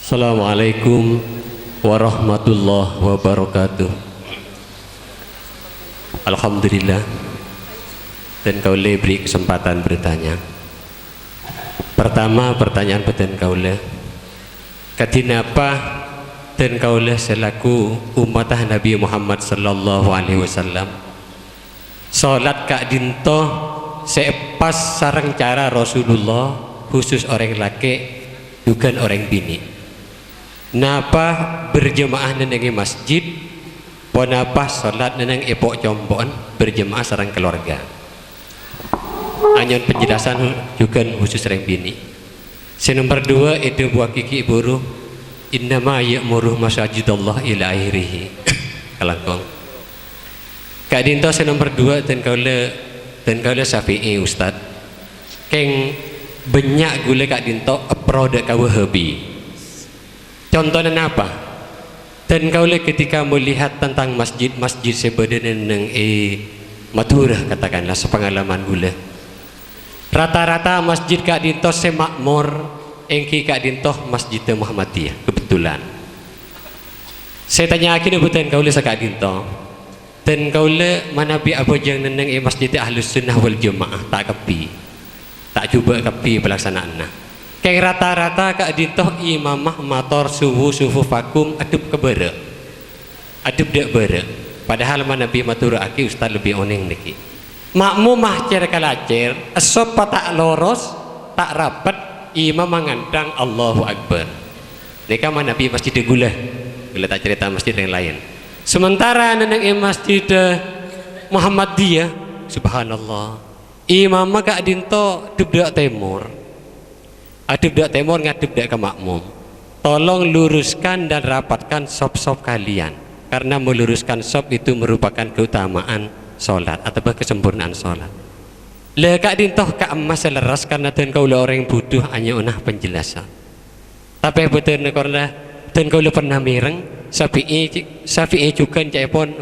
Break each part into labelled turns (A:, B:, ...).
A: Assalamualaikum warahmatullahi wabarakatuh. Alhamdulillah, dan kaula beri kesempatan bertanya. Pertama, pertanyaan beten kaula, katinapa dan kaula selaku umat Nabi Muhammad sallallahu alaihi wasallam salat kak dinto sepas sarang cara Rasulullah, khusus orang laki bukan orang bini. Napa berjemaah nenengi masjid, ponapa salat neneng epok combon berjemaah sarang keluarga. Anyon penjelasan juga khusus orang bini. Nomor dua itu buah kiki buruh innama ya'muru masajidallah ila akhirih. Kalangkong kak dinto nomor dua dan kaula Syafi'i Ustad keng banyak gula kak dinto produk kawahabi. Contohnya apa? Dan kaula ketika melihat tentang masjid sebenarnya neng maturah, katakanlah sepengalaman gula, rata-rata masjid kak dinto semakmur engki kak dinto masjid Muhammadiyah. Kebetulan saya tanya akhirnya bukan kaula sekak dinto dan kaula mana bi apa jang neneng masjid Ahlus Sunnah wal Jamaah tak kepi, tak coba kepi pelaksanaannya. Kayak rata-rata kak dintoh imamah motor suhu vakum adub kebere, adub dek bere. Padahal mana Nabi matur aki ustaz lebih oneng niki. Makmumah cer kalacer, esop tak loros, tak rapat, imam mengandang Allahu Akbar. Neka mana Nabi masjid gula tak cerita masjid yang lain. Sementara neneng masjid Muhammadiyah, subhanallah, imamah kak dintoh dubdak timur. Adib dak temor ngadib dak ke makmum. Tolong luruskan dan rapatkan sop-sop kalian, karena meluruskan sop itu merupakan keutamaan solat atau kesempurnaan solat. Lekak dintoh ka emas seleras karena dan kaulah orang yang butuh hanya unah penjelasan. Tapi betul karena dan kaulah pernah mireng Syafi'i juga cepon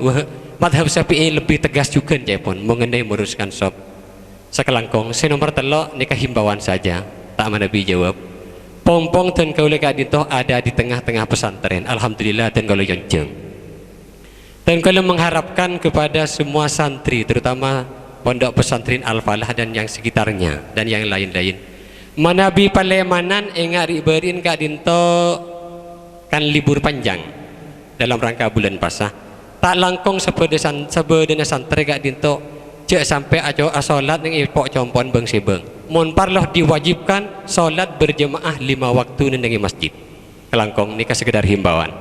A: madhab Syafi'i lebih tegas juga cepon mengenai meluruskan sop. Sekelangkong nomor telok nikah himbauan saja. Tak mana Nabi jawab, pompong dan kaula kak dintoh ada di tengah-tengah pesantren. Alhamdulillah dan kaula jonjeng. Dan kaula mengharapkan kepada semua santri, terutama pondok pesantren Al-Falah dan yang sekitarnya dan yang lain-lain, manabi palemanan engari berin kak dintoh kan libur panjang dalam rangka bulan puasa. Tak langkong sebedena santri kak dintoh cek sampai asolat yang ipok compon beng sebeng. Mon parloh diwajibkan solat berjemaah 5 waktu nendengi masjid. Kelangkong nikah sekedar himbauan.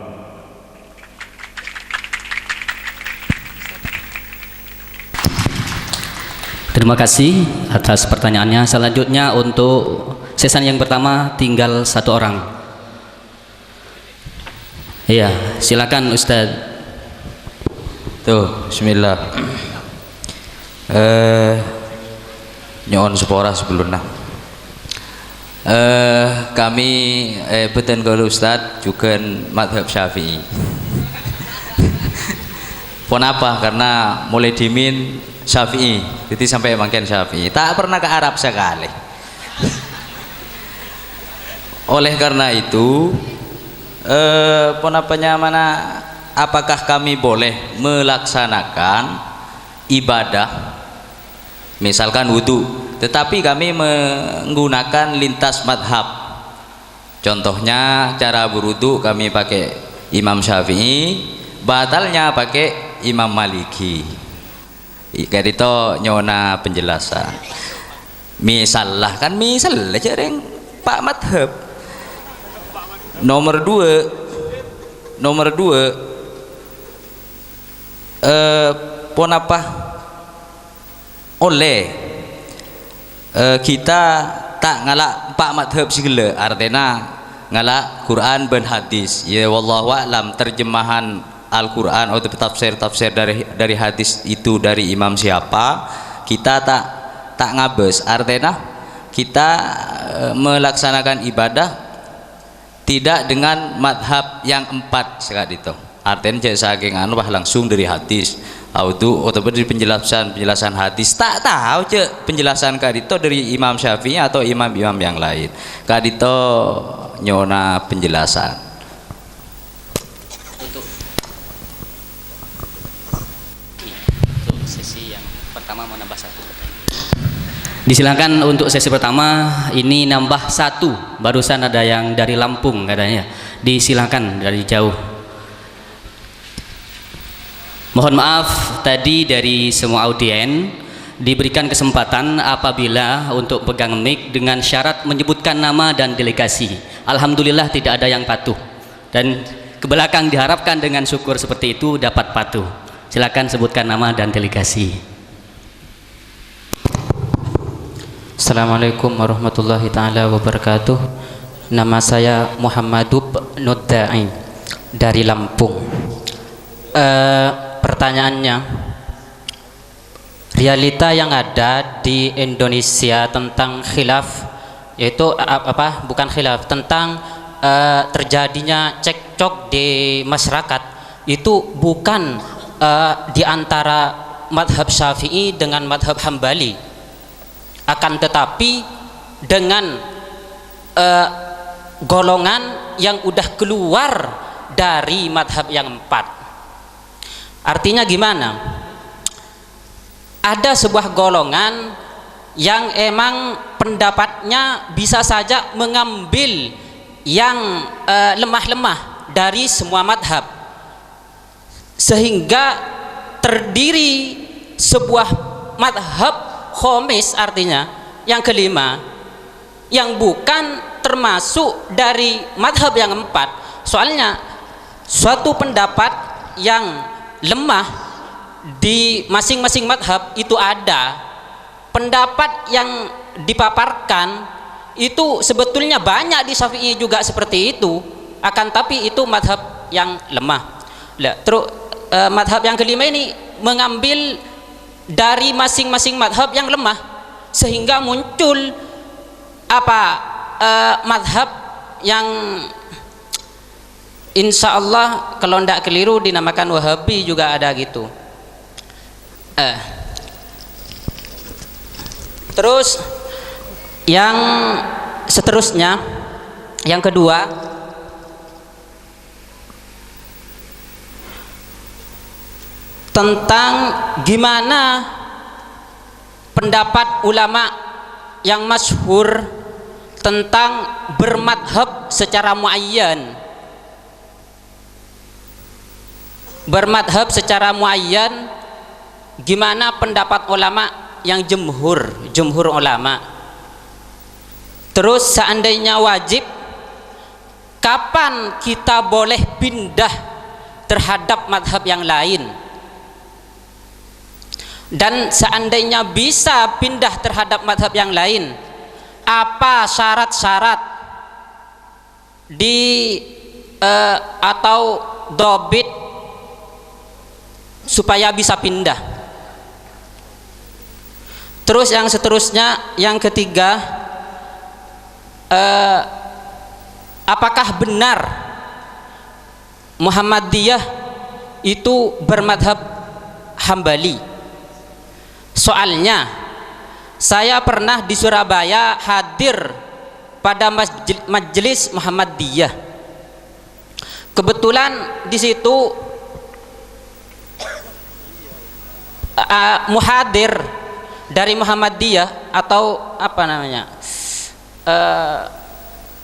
B: Terima kasih atas pertanyaannya. Selanjutnya untuk sesan yang pertama tinggal satu orang. Iya, silakan Ustadz.
C: Tuh, bismillah. Nyon sepora sebelumnya. Kami beten kalau Ustadz juga madhab Syafi'i. Kenapa? Karena mulai dimin Syafi'i, jadi sampai makin Syafi'i. Tak pernah ke Arab sekali. Oleh karena itu, apakah kami boleh melaksanakan ibadah? Misalkan wudhu, tetapi kami menggunakan lintas madhab. Contohnya cara berwudhu kami pakai Imam Syafi'i, batalnya pakai Imam Maliki. Kayak itu nyona penjelasan. Misal aja yang Pak Madhab. Nomor dua, ponapa oleh kita tak ngalak Pak Madhab segala, artinya ngalak Quran dan hadis. Ya wallahu a'lam, terjemahan Al-Quran atau tafsir dari hadis itu dari imam siapa, kita tak ngabes. Artinya kita melaksanakan ibadah tidak dengan madhab yang 4 sekali itu. Artinya saking langsung dari hadis audu ataupun dari penjelasan hadis tak tahu cek penjelasan kadito dari Imam Syafi'i atau imam-imam yang lain. Kadito nyona penjelasan.
B: Untuk sesi yang pertama mau nambah satu. Disilakan untuk sesi pertama ini nambah satu. Barusan ada yang dari Lampung katanya. Disilakan dari jauh. Mohon maaf tadi dari semua audien diberikan kesempatan apabila untuk pegang mic dengan syarat menyebutkan nama dan delegasi. Alhamdulillah tidak ada yang patuh. Dan ke belakang diharapkan dengan syukur seperti itu dapat patuh. Silakan sebutkan nama dan delegasi.
D: Assalamualaikum warahmatullahi taala wabarakatuh. Nama saya Muhammadub Nuddai dari Lampung. Pertanyaannya, realita yang ada di Indonesia tentang khilaf, yaitu bukan khilaf, tentang terjadinya cekcok di masyarakat, itu bukan di antara madhab Syafi'i dengan madhab Hambali, akan tetapi dengan golongan yang udah keluar dari madhab yang empat. Artinya gimana? Ada sebuah golongan yang emang pendapatnya bisa saja mengambil yang lemah-lemah dari semua madhab, sehingga terdiri sebuah madhab khomis, artinya yang kelima, yang bukan termasuk dari madhab yang empat. Soalnya suatu pendapat yang lemah di masing-masing madhab itu ada. Pendapat yang dipaparkan itu sebetulnya banyak di Syafi'i juga seperti itu, akan tapi itu madhab yang lemah. Terus madhab yang kelima ini mengambil dari masing-masing madhab yang lemah, sehingga muncul madhab yang insya Allah kalau tidak keliru dinamakan Wahabi juga ada gitu. Terus yang seterusnya, yang kedua, tentang gimana pendapat ulama yang masyhur tentang bermadhab secara muayyan. Bermadhab secara muayyan, gimana pendapat ulama yang jumhur ulama. Terus seandainya wajib, kapan kita boleh pindah terhadap madhab yang lain? Dan seandainya bisa pindah terhadap madhab yang lain, apa syarat-syarat atau dobit supaya bisa pindah? Terus yang seterusnya, yang ketiga, apakah benar Muhammadiyah itu bermadhab Hambali? Soalnya saya pernah di Surabaya hadir pada majelis Muhammadiyah. Kebetulan di situ muhadir dari Muhammadiyah atau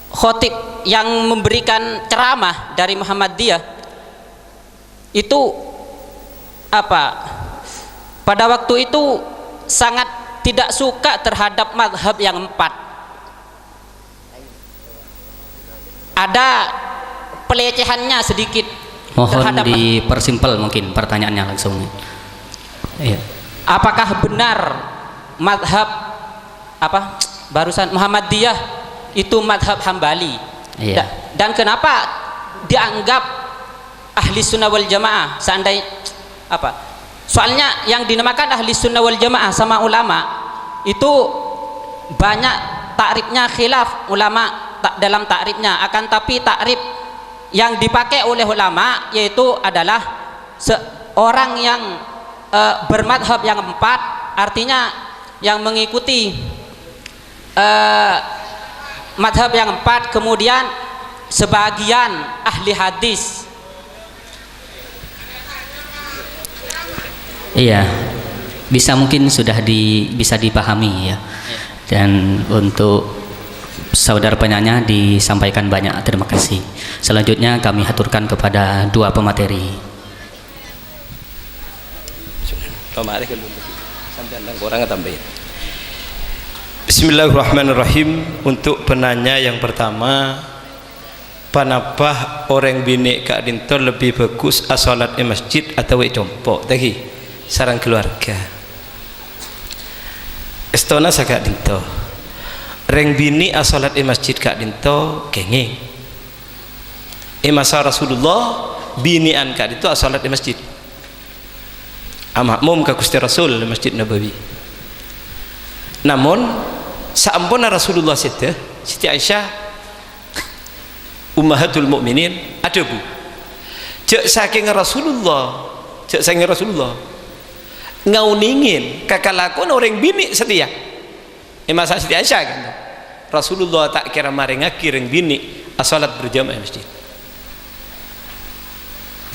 D: khotib yang memberikan ceramah dari Muhammadiyah itu pada waktu itu sangat tidak suka terhadap madhab yang empat. Ada pelecehannya sedikit.
B: Mohon dipersimpel mungkin pertanyaannya langsung. Iya.
D: Apakah benar madhab barusan Muhammadiyah itu madhab Hambali?
B: Iya.
D: Dan kenapa dianggap ahli sunnah wal jamaah? Seandainya soalnya yang dinamakan ahli sunnah wal jamaah sama ulama itu banyak takrifnya khilaf ulama dalam takrifnya, akan tapi takrif yang dipakai oleh ulama yaitu adalah seorang yang bermadhab yang 4, artinya yang mengikuti madhab yang 4, kemudian sebagian ahli hadis.
B: Iya, mungkin sudah bisa dipahami ya. Dan untuk saudara penanya disampaikan banyak terima kasih. Selanjutnya kami haturkan kepada dua pemateri.
E: Bismillahirrahmanirrahim. Untuk penanya yang pertama, panapah orang bini kak dinto lebih bagus asolat di masjid atau compok tadi sarang keluarga estona sa kak dinto reng bini asolat di masjid kak dinto kenging masa Rasulullah binian kak dinto asolat di masjid makmum ka Gusti Rasul di Masjid Nabawi. Namun saampuna Rasulullah Siti Aisyah ummahatul mukminin ada bu cek saking Rasulullah ngauningin kakalakon orang bini setia masa Siti Aisyah kan Rasulullah tak kira maringaki reng bini asalat berjamaah masjid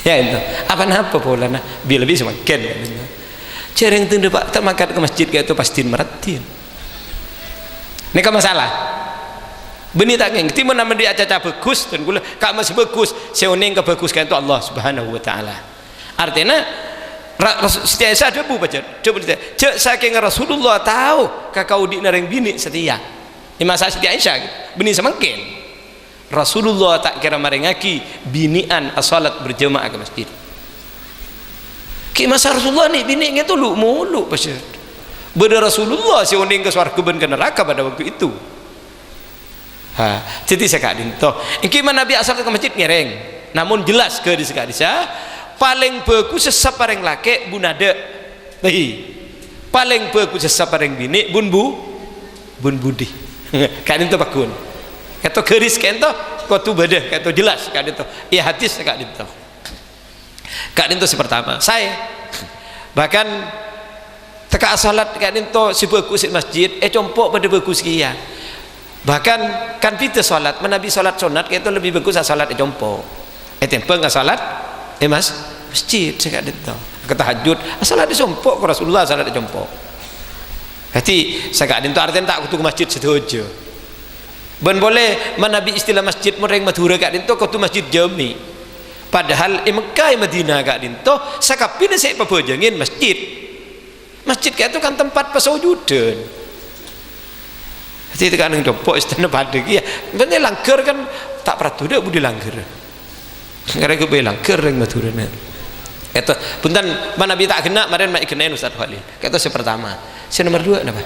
E: ya itu apa pola nah bila bisa makan cereng tunda pak tak makan ke masjid kayak itu pasti meratin ini kan masalah benih tak ngeng timun nama dia caca bagus dan gula kak masih bagus seoning ke bagus kan itu Allah Subhanahu wa taala artinya Siti Aisyah ada bu baca coba lihat cek saking Rasulullah tahu kakau di nareng bini setia ini masa Siti Aisyah benih semangkin Rasulullah tak kira marengaki binian asalat berjamaah ke masjid ki masa Rasulullah ni bini itu lu mulu pasir beda Rasulullah seoning ke swarga ben ke neraka pada waktu itu. Jadi sekak dinto iki mana Nabi asal ke masjid ngereng namun jelas ke di sekak disa paling bagus sesapareng laki bunade paling bagus sesapareng bini bun budi kak dinto pakun kato geris kento kotu beda kato jelas kak dinto iya hadis kak dinto si pertama saya bahkan teka salat kak dinto si bagus di masjid compok pada bagus kia bahkan kan kita salat menabi salat sunat kayak itu lebih bagus salat compok tempeng salat masjid kak dinto ke tahajud salat di compok ke Rasulullah salat di compok hati saya kak dinto artinya tak kutu ke masjid setuju ben boleh menabi istilah masjid mereng Madura kak dinto kutu masjid jami padahal Mekah Madinah kak dinto sakapin saya pabojengin masjid kayak itu kan tempat pesawudan jadi kan yang compok istana pada ya bener langgar kan tak peratu dah budi langgar karena gue langgar yang Madura itu punten mana nabi tak kena kemarin mak kenain Ustaz Khalil kayak itu yang pertama yang nomor 2 apa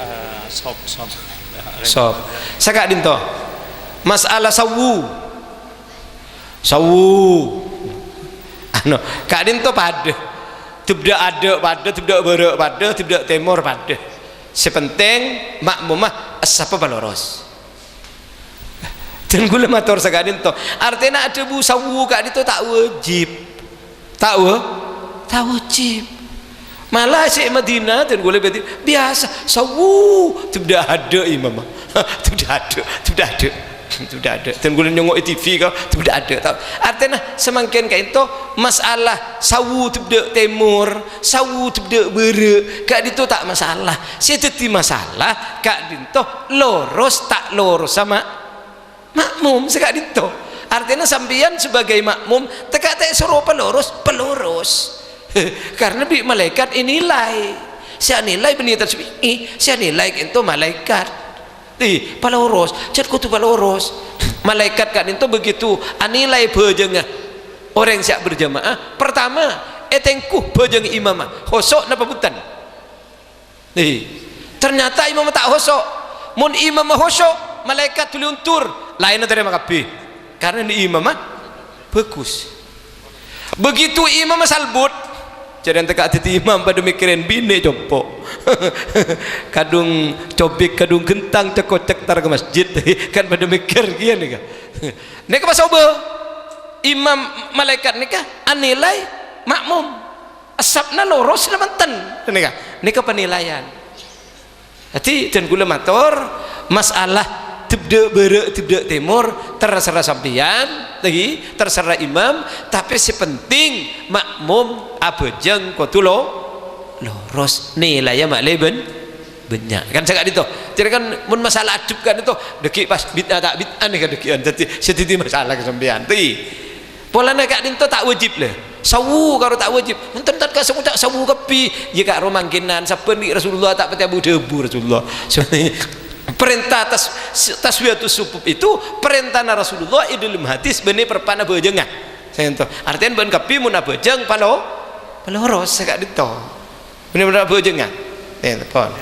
E: sob saya kak dinto masalah sawu kak dinto pada tidak ada pada tidak berok pada tidak temor pada sepenting makmumah asapa baloros dan gula motor saya kak dinto artinya ada bu sawu kak dinto tak wajib malah si Madinah dan gula berarti biasa sawu tidak ada imam tidak ada dan gula nyongok TV kau tidak ada artinya semakin kayak itu masalah sawu tidak temur sawu tidak berek kak itu tak masalah sejati masalah kak itu loros tak loros sama makmum sekak itu artinya sampeyan sebagai makmum teka tak suruh peloros karena bi malaikat inilai saya nilai benih tersebut saya nilai itu malaikat paloros cat kutu paloros malaikat kan itu begitu anilai bejengah orang siap berjamaah pertama etengkuh bejeng imamah hosok napa butan ternyata imamah tak hosok mun imamah hosok malaikat tuli untur lain dari makapi karena di imamah bagus begitu imamah salbut jadi yang teka hati imam pada mikirin bini compok kadung cobik kadung gentang cekocek tar ke masjid kan pada mikir gini kan ini ke pasal imam malaikat nikah anilai makmum asapna lurus lamanten nika penilaian. Jadi dan kula matur masalah tibda barat tibda timur terserah sampeyan lagi terserah imam, tapi si penting makmum abejeng kudu lurus nilainya makleben banyak kan cakap itu. Jadi kan mun masalah adab kan itu deki pas bid'ah tak bid'ah nih kan dekian jadi sedikit masalah ke sampeyan ti polana kak dinto tak wajib lah sawu karo tak wajib enten tak sawu tak sawu kepi ya kak romangkinan saben Rasulullah tak pati abu debu Rasulullah perintah taswiyatus sufuf itu perintah Rasulullah idul hadis benih perpana bejengah saya ento artinya ben kepi mun bejeng paloros kak dinto bener-bener bejengah pon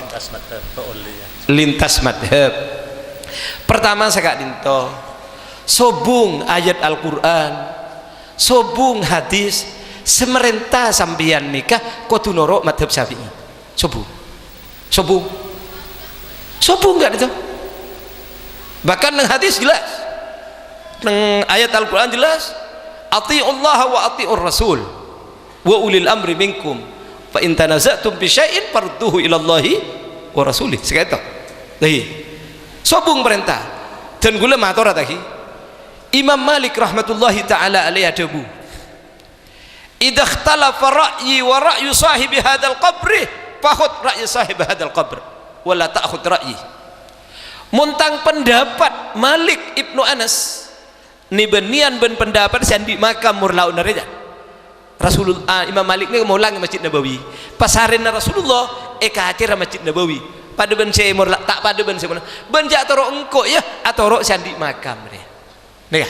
E: lintas madhab pertama saya kak dinto sobung ayat Al-Quran sobung hadis semerintah sambian nikah kudu nurut madhab Syafi'i sobung enggak itu bahkan nang hadis jelas nang ayat Al-Quran jelas ati'ullaha wa ati'ur rasul wa ulil amri minkum fa in tanaza'tum bi syai'in farduhu ila Allahi wa rasulih sekitu lagi sobung perintah dan gula matur tadi Imam Malik rahmatullahi ta'ala alaihi adabu idha ikhtalafa ra'yi wa ra'yu sahibi hadal qabri fakhud ra'yi sahibi hadal qabr wala ta'khud ra'yi muntang pendapat Malik ibnu Anas nibanian ben pendapat sandi makam murlaun nareja Rasulullah Imam Malik ni mulang Masjid Nabawi pasarin Rasulullah kahatir Masjid Nabawi pada ben saya murla tak pada ben saya ben jak toro engko ya atoro sandi makam dia nih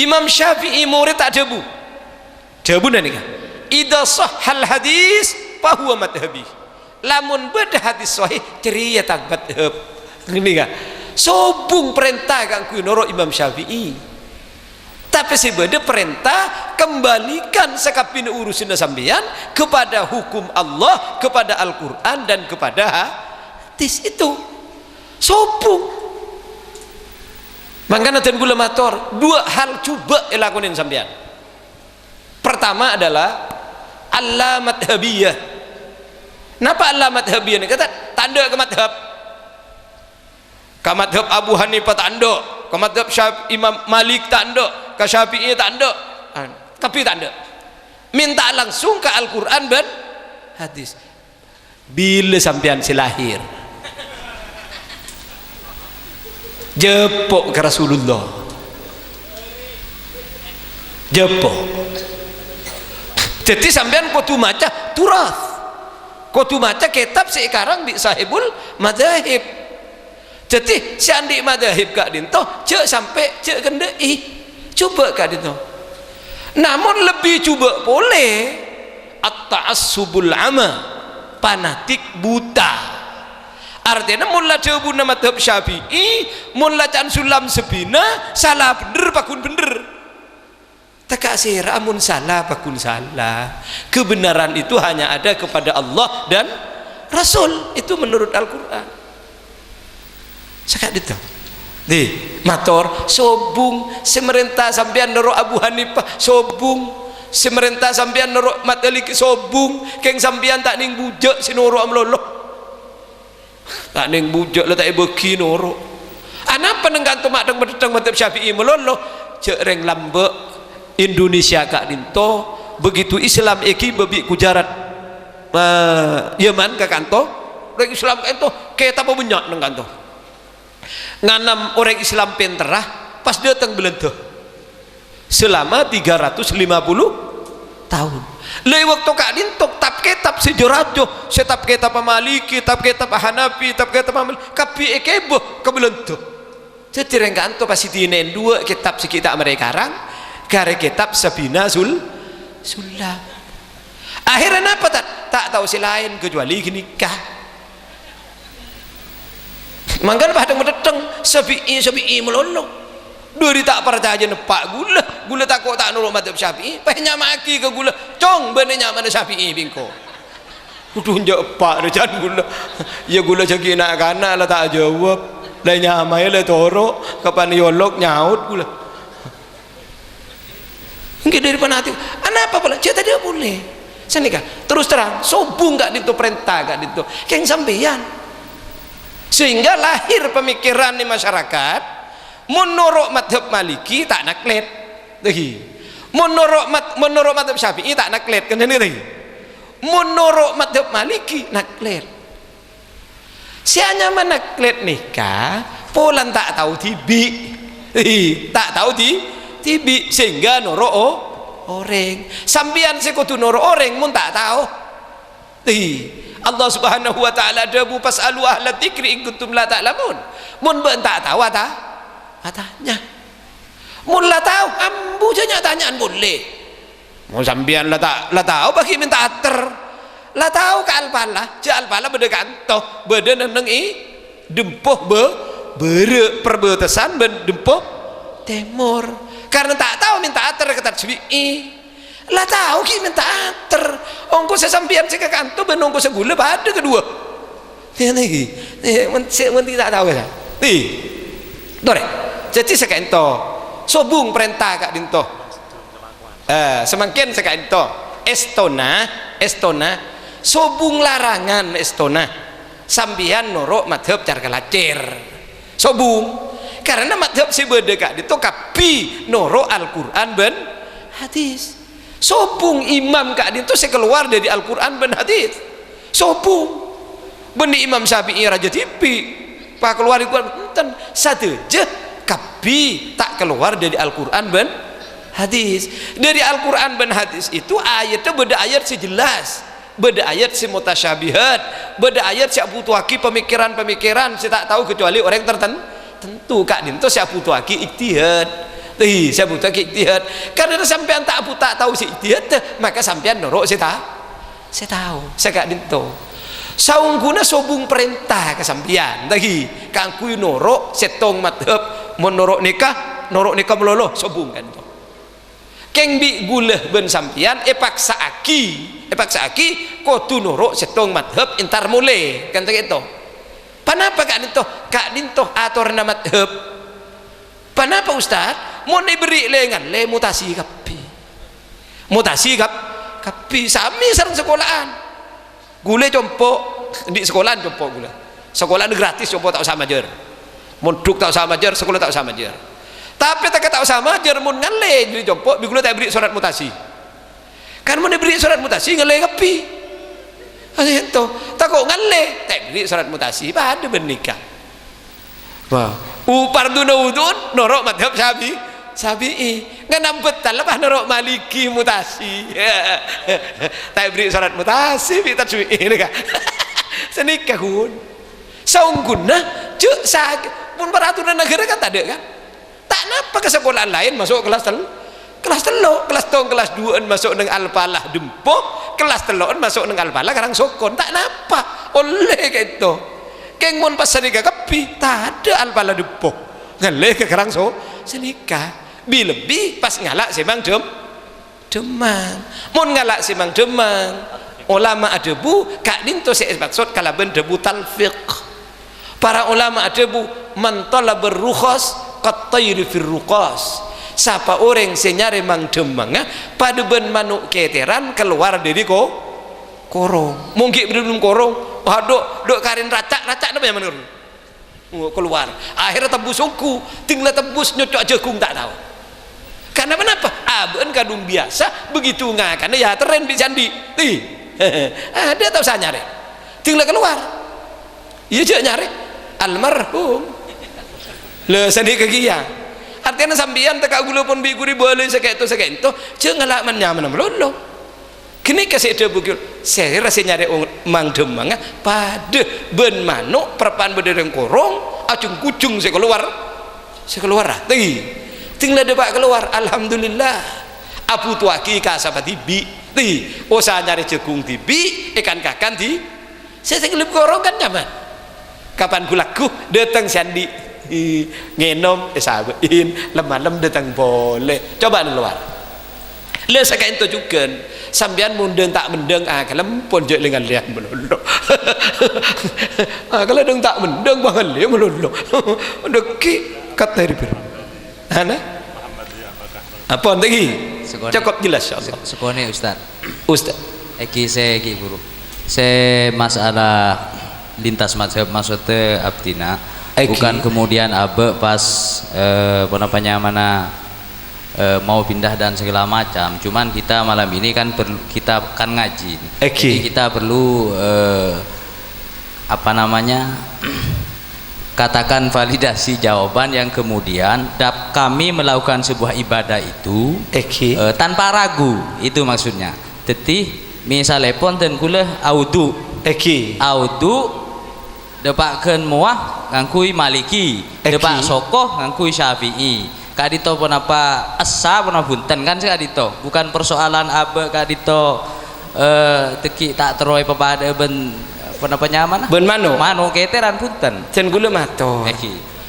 E: Imam Syafi'i murid tak debu nih idza sahhal hadis fa huwa madhhabi lamun beda hadis sahih ceria tak madhab ini kan sobung perintah kang ku noro Imam Syafi'i tapi sebeda perintah kembalikan sekapin urusin sampeyan kepada hukum Allah kepada Al-Quran dan kepada hadis itu sobung makanya dan gula mator dua hal coba lakuin sampeyan pertama adalah Allah madhabiyah kenapa Allah madhabiyah ini kata tanda ke madhab Abu Hanifah tanda ke madhab Imam Malik tanda ke Syafi'i tanda tapi tanda minta langsung ke Al-Quran dan hadis bila sampean silahir jepok ke Rasulullah jepok jadi sampean kudu maca turath kudu maca kitab sekarang di sahibul madhahib jadi si andi madhahib kak dinto cek sampai cek kendai coba kak dinto namun lebih coba boleh at-ta'assubul ama fanatik buta artinya mula jawabuna madhab Syafi'i mula can sulam sebina salah bener pakun bener tak sira amun salah pakun salah kebenaran itu hanya ada kepada Allah dan Rasul itu menurut Al-Quran sakit itu di mator sobung semerintah sampean nero Abu Hanifah sobung semerintah sampean nero Malik sobung keng sampean tak ning bujak sinoro amloloh tak ning bujak lah tak beki noro anapa nenggantung madang berdetang madhab Syafi'i melolo cek reng lambek Indonesia kak dinto begitu Islam eki babi kujarat Yaman kak kanto orang Islam kak kanto kayak apa banyak neng kanto nganam orang Islam penterah pas datang Belanda selama 350 tahun lei waktu kak dintok tap kitab sejarah setap kitab Maliki tap kitab Hanafi tap kitab Maliki kapi ekebo ke Belanda jadi renggan to pasti dinen dua kitab sekitar mereka karang kare kitab Sabina Sulam akhirnya apa tak tahu si lain kecuali nikah mangkan padang medeteng Syafi'i melolong dari tak percaya nepak gula tak kok tak nurut madhab Syafi'i banyak maki ke gula cong benenya mana Syafi'i bingko kudu njak pak rejan gula ya gula jagi nak kana lah tak jawab lah nyamai lah toro kapan yolok nyaut gula enggak dari panati apa pula cerita dia boleh Senika terus terang sobung gak itu perintah gak itu keng sampeyan, sehingga lahir pemikiran di masyarakat menurut madhab Maliki tak naklet lagi, menurut madhab Syafi'i tak naklet kan ini lagi, menurut madhab Maliki naklet. Sianya manaklet nikah polan tak tahu tibi, tak tahu tibi sehingga noro orang sambian sekutu noro orang mun tak tahu. Allah Subhanahu wa taala dabu fasalu ahla dzikri in kuntum la ta'lamun. Mun ben tak tahu tanya. Mun la tahu ambu janya tanyaan boleh. Mun sambian la tahu bagi minta ater. La tahu ka alpala, je alpala bede kantoh, bede neng dempoh bere perbatasan ben dempoh timur. Karena tak tahu minta ater kata cui. Lah tahu ki minta ater. Ongko sesampian sik kanto ben ongko segula pada kedua. Dia lagi. Men tidak tahu kan. Dore. Jadi sekento. Sobung perintah kak dinto. Semakin sekento. Estona sobung larangan estona sambian norok madhab cara kelacir sobung karena madhab si bedeka itu kapi norok Al-Quran ben hadis sobung imam kak itu saya keluar dari Al-Quran ben hadis sobung benih Imam Syafi'i Raja Tipi pak keluar di Quran satu je kapi tak keluar dari Al-Quran ben hadis. Dari Al-Quran ben hadis itu ayatnya beda ayat sejelas, beda ayat si mutasyabihat, beda ayat si butuhaki pemikiran-pemikiran si tak tahu kecuali orang tertentu. Kak dinto si butuhaki ijtihad. Si butuhaki ijtihad. Karena sampean tak tahu si ijtihad, maka sampean norok si tahu. Saya kak dinto. Saungguna sobung perintah ke sampean lagi. Kangku norok setong madhab menurut nikah meloloh sobung kan itu. Keng bi guleh ben sampian paksa aki kudu nurut setong madhab intar mule kan gitu. Panapa kak dinto atur nama madhab. Panapa Ustaz? Mau diberi lengan le mutasi kapi sami sareng sekolahan. Gule compok di sekolahan compok gule. Sekolahan gratis compok tak usah majer. Monduk tak usah majer, sekolah tak usah majer. Tapi tak tahu sama jermun ngale jadi jompok bigulo tak beri surat mutasi kan mau diberi surat mutasi ngale kapi itu tak kok ngale tak beri surat mutasi pada bernikah wah uparduna udun norok madhab Syafi'i ngan betal lah norok Maliki mutasi tak beri surat mutasi kita cuy ini kan senikah kun saungguna cuk sakit pun peraturan negara kan tak ada kan. Tak napa ke sekolahan lain masuk kelas telo, kelas 2 masuk dengan alpalah dempoh, kelas 3 masuk dengan alpalah karang sokon. Tak napa oleh kayak itu. Keng mon pas senika kepi tak ada alpalah dempoh. Ngaleh ke karang senika. Lebih pas ngalak semang demang. Mon ngalak semang demang. Ulama adebu kak dinto saya maksud kalaben debu talfiq. Para ulama adebu man talaba rukhas qat-tayri fir ruqas. Siapa orang senyare mang demang pada ben manuk keteran keluar dari korong. Mungkin belum korong. Dok karin racak apa yang menurut? Keluar. Akhirnya tembus suku, tinggal tembus nyocok jagung tak tahu. Karena kenapa? Aben kadung biasa begitu karena ya teren bicandi. Dia tahu saya nyari. Tinggal keluar. Iya je nyari almarhum. Le seni kegiang artinya sambian teka gula pun biguri boleh sekento jangan ngalak menyaman melolo kini kasih ada bukil saya rasa nyari mang demang pada ben manuk perpan berdeng korong acung kucung saya keluar tinggal depak keluar alhamdulillah abu tuaki kasapa tibi usaha nyari jagung tibi ikan kakan di saya tinggal korong kan nyaman kapan gulaku datang sandi ngenom sabain lemah datang boleh coba keluar le sakain tu juga sambian mundeng tak mendeng kalau pun je dengan lihat melulu kalau deng tak mendeng banget lihat melulu deki kata ribu ana apa lagi cukup jelas insyaallah
C: sekone Ustaz saya guru saya masalah lintas mazhab maksudnya abdina bukan kemudian abe pas apa namanya mana mau pindah dan segala macam, cuman kita malam ini kan kita kan ngaji, jadi kita perlu apa namanya katakan validasi jawaban yang kemudian kami melakukan sebuah ibadah itu tanpa ragu, itu maksudnya. Jadi misalnya pun dan kula audu depakeun muah ngangkui maliki, depak sokoh ngangkui syafi'i. Kadito pun apa asa pun bunten kan sih kadito, bukan persoalan abe kadito teki tak teroy pepada ben apa nyaman
E: ben mano
C: keteran punten
E: jen gula mato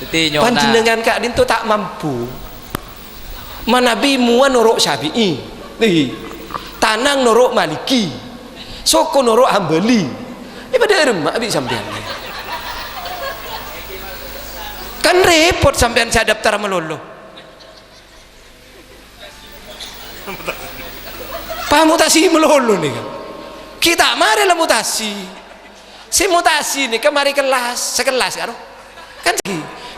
C: jadi nyona
E: panjenengan kak dinto tak mampu manabi muan norok syafi'i nih tanang norok maliki soko norok hambali ini pada remak abis sampean kan repot sampean saya daftar melolo mutasi melulu nih kan kita mari lah mutasi si mutasi nih kemari kelas sekelas kan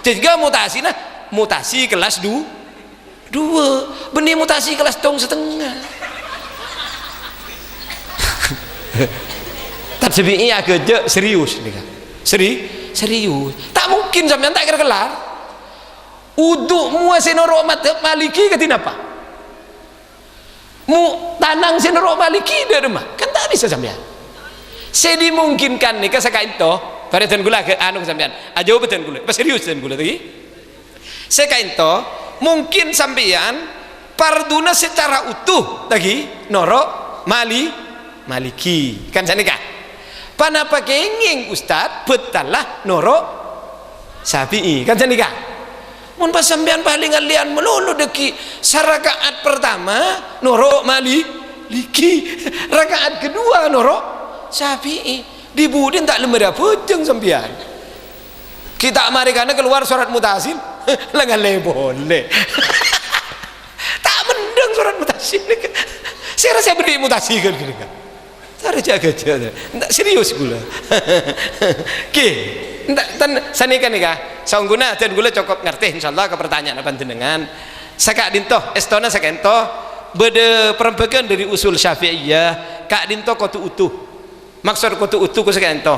E: jadi mutasi nah mutasi kelas dua benih mutasi kelas dong setengah tak sebi agak serius nih kan serius tak mungkin sampean tak kelar uduk mua senoro madhab maliki ketin apa mu tanang senero maliki dia rumah kan tak bisa sampean saya dimungkinkan nih kasaka itu pada tan gula ke anu sampean aja betul gula apa serius tan gula tadi saya kain to mungkin sampean parduna secara utuh lagi norok maliki kan sana kah panapa kenging ustad betalah norok syafi'i kan sana kah mun pas sampean paling alian melulu deki sarakaat pertama norok maliki rakaat kedua norok syafi'i dibudin tak lemah pujeng sampean kita mari karena keluar surat mutasil lengan boleh tak mendeng surat mutasil saya rasa beri mutasi kan saya jaga serius gula tan sanikan nih kah saungguna dan gula cukup ngerti insyaallah ke pertanyaan apa dengan sakak dinto estona sakento beda perempekan dari usul syafi'iyah kak dinto kotu utuh maksud kotu utuh ku sakento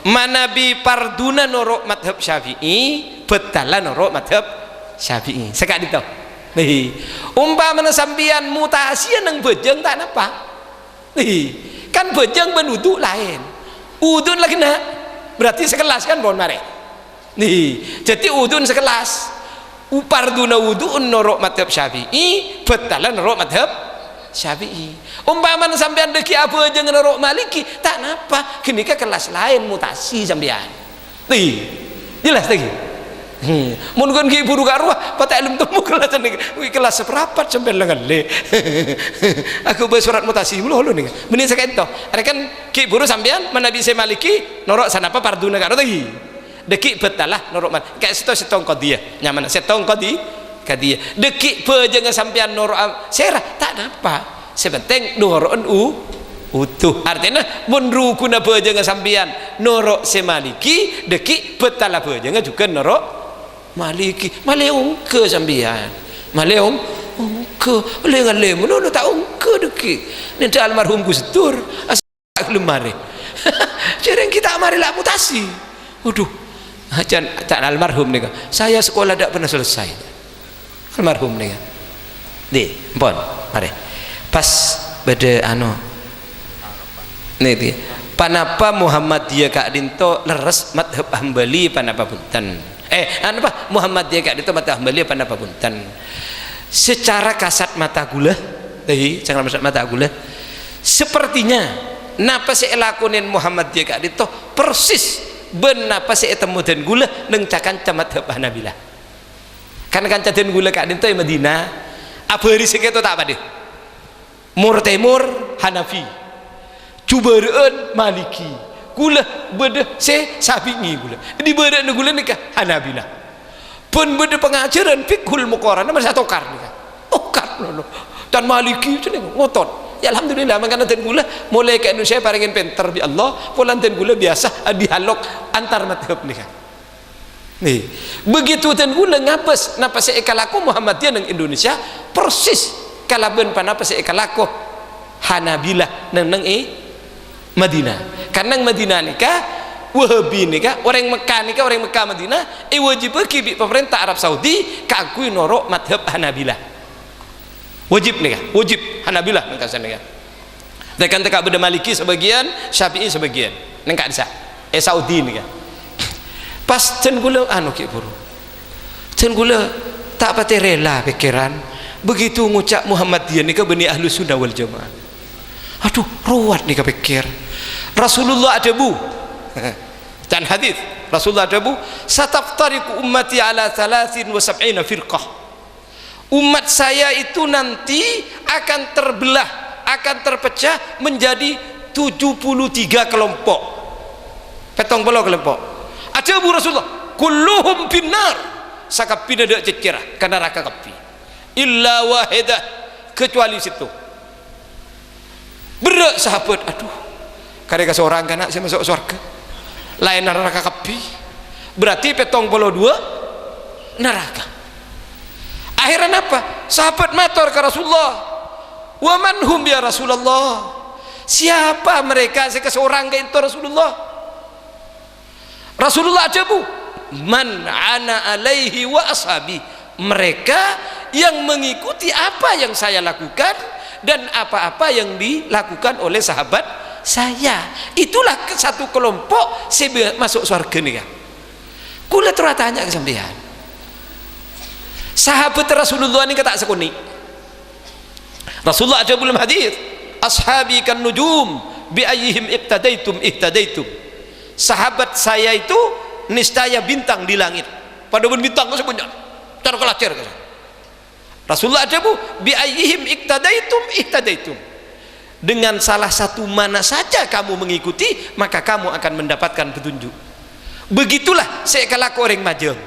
E: manabi parduna norok madhab syafi'i betala norok madhab syafi'i sakak dinto nih umpama sambian mutasi nang bejeng tak napa nih kan bejeng benuduk lain udun lagi nak berarti sekelas kan bon mare nih jadi udun sekelas uparduna udun norok madhab syafi'i betalan norok madhab syafi'i umpama sampean deki apa aja norok maliki tak napa kini ke kelas lain mutasi sampean nih jelas lagi mun kon ki buru karuah patak ilmu temu kelas seperapat sampean lengan le aku bersurat mutasi mulu nih benih sekento ada kan ki buru sampean mana bisa maliki norok sanapa parduna karo tadi deki betalah norok man kayak setong qadiyah nyaman setong qadiyah deki pe jangan sampean norok serah tak napa sepenting norok utuh artinya mun rukuna pe jangan sampean norok semaliki deki betalah pe jangan juga norok maliki maleung ke sambian maleung ke lengan lemu no tak ungke deki nanti almarhum Gus Dur asal lemari jarang kita mari lah mutasi waduh tak almarhum nih saya sekolah tak pernah selesai almarhum nih di pon mari pas beda ano nih dia panapa Muhammadiyah kak dinto leres madhab hambali panapa punten apa Muhammadiyah kak dinto madhab hambali panapa punten secara kasat mata gula jangan mata gula sepertinya napa saya lakonin Muhammadiyah kak dinto persis ben napa saya temu dan gula neng cakan madhab Hanabilah kan caden gula kak dinto yang Madinah apa hari seketo tak apa deh mur temur Hanafi cubareun maliki gula beda se sabi'i gula di beda gula nikah Hanabilah pun beda pengajaran fiqhul muqarrana masa tokar nikah tokar loh dan maliki itu nih ngotot ya alhamdulillah makanya ten gula mulai ke Indonesia paringin pinter bi Allah pulang ten gula biasa dialog antar madhab nih kan nih begitu ten gula ngapes napa se ekalaku Muhammadiyah nang Indonesia persis kalaben panapa se ekalaku Hanabilah nang Madinah karena Madinah nikah Wahabi nikah orang Mekah nikah orang Mekah Madinah wajib bagi pemerintah Arab Saudi kakui norok madhab Hanabilah wajib nikah wajib Hanabilah nang kasan nikah tekan teka beda Maliki sebagian Syafi'i sebagian nang kadsa Saudi nikah pas ten gula anu ki buru ten gula tak pati rela pikiran begitu ngucap Muhammadiyah nikah bani Ahlus Sunnah wal Jamaah aduh ruwat nikah pikir Rasulullah ada bu dan hadis Rasulullah ada bu sataftariqu ummati ala 73 firqah umat saya itu nanti akan terbelah akan terpecah menjadi 73 kelompok petong belau kelompok ada bu Rasulullah kulluhum finnar sakapina dak cecerah kana neraka kapi illa wahidah kecuali situ berat sahabat aduh karena seorang kan saya masuk surga lain neraka kapi berarti petong puluh dua neraka akhirnya apa sahabat matur ke Rasulullah wa manhum ya Rasulullah siapa mereka seorang ke itu Rasulullah ajabu man ana alaihi wa ashabi mereka yang mengikuti apa yang saya lakukan dan apa-apa yang dilakukan oleh sahabat saya itulah satu kelompok saya masuk surga nih kan kula terus tanya ke sampean sahabat Rasulullah ini kata sekuni Rasulullah ada belum hadir ashabi kan nujum bi ayyihim iqtadaitum ihtadaitum sahabat saya itu niscaya bintang di langit pada bintang sebenarnya cara kelacer Rasulullah ada bu bi ayyihim iqtadaitum ihtadaitum dengan salah satu mana saja kamu mengikuti maka kamu akan mendapatkan petunjuk begitulah saya kalaku orang majeng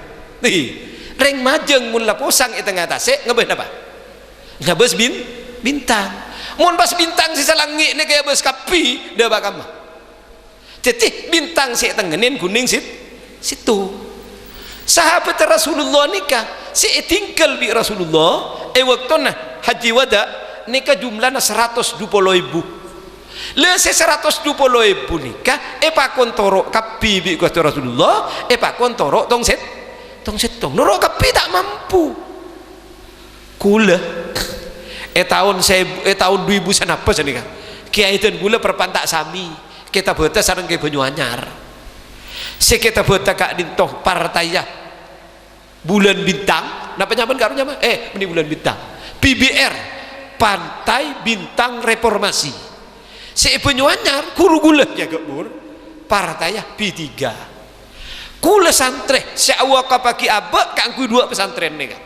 E: nih reng majeng mun laposang itu ngatasé ngebeh apa ngebes bintang mun pas bintang sisa langit nih kayak bes kapi dah bakam jadi bintang si tengenin kuning situ sahabat Rasulullah nikah si tinggal bi Rasulullah waktu nah haji wada nikah jumlahnya 120.000 le se 120.000 nikah pakon torok kapi bi kata Rasulullah pakon torok tong setong norok kapi tak mampu kula tahun 2000 sanapa sanika kiai dan kula perpantak sami kita beta sareng ke Banyuanyar se kita beta kak dintoh partaya bulan bintang napa nyaman karo nyaman ini bulan bintang PBR Pantai Bintang Reformasi si Banyuanyar guru gula jaga bur partaya P3 gula santre si awak pagi abak kangku dua pesantren nih kan